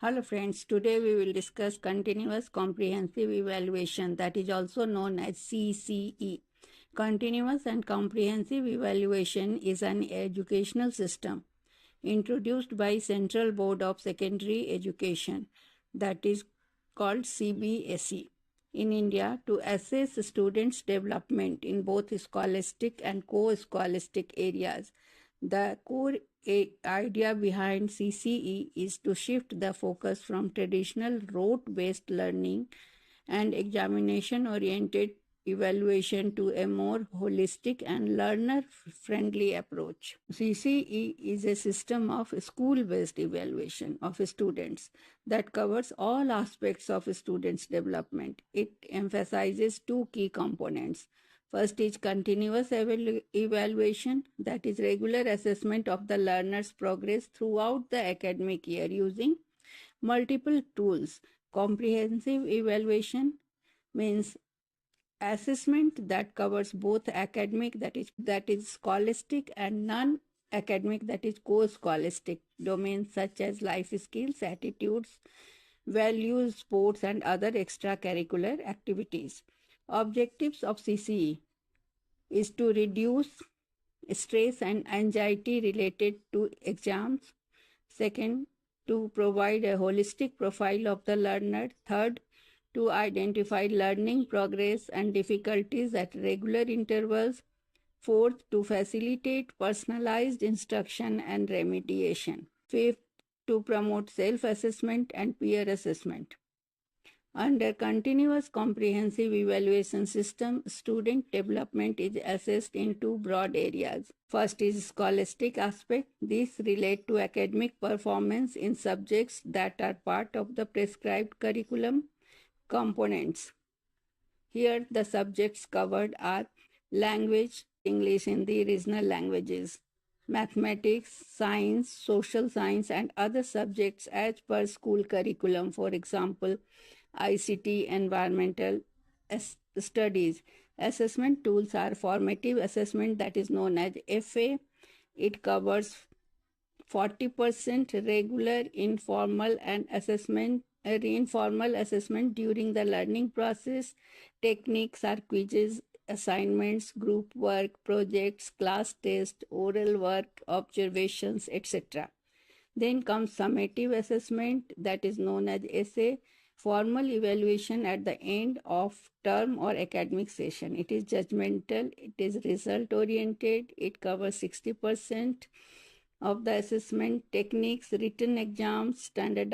Hello friends, today we will discuss Continuous Comprehensive Evaluation, that is also known as CCE. Continuous and Comprehensive Evaluation is an educational system introduced by Central Board of Secondary Education, that is called CBSE, in India to assess students' development in both scholastic and co-scholastic areas. The core idea behind CCE is to shift the focus from traditional rote-based learning and examination-oriented evaluation to a more holistic and learner-friendly approach. CCE is a system of school-based evaluation of students that covers all aspects of students' development. It emphasizes two key components. First is continuous evaluation, that is regular assessment of the learner's progress throughout the academic year using multiple tools. Comprehensive evaluation means assessment that covers both academic, that is scholastic, and non-academic, that is co-scholastic domains such as life skills, attitudes, values, sports, and other extracurricular activities. Objectives of CCE is to reduce stress and anxiety related to exams. Second, to provide a holistic profile of the learner. Third, to identify learning progress and difficulties at regular intervals. Fourth, to facilitate personalized instruction and remediation. Fifth, to promote self-assessment and peer assessment. Under continuous comprehensive evaluation system, student development is assessed in two broad areas. First is scholastic aspect. These relate to academic performance in subjects that are part of the prescribed curriculum components. Here the subjects covered are language, English, Hindi, regional languages, mathematics, science, social science, and other subjects as per school curriculum. For example, ICT, environmental studies. Assessment tools are formative assessment, that is known as FA. It covers 40% regular, informal, and informal assessment during the learning process. Techniques are quizzes, assignments, group work, projects, class tests, oral work, observations, etc. Then comes summative assessment, that is known as essay. Formal evaluation at the end of term or academic session. It is judgmental, it is result oriented, it covers 60% of the assessment. Techniques, written exams, standardized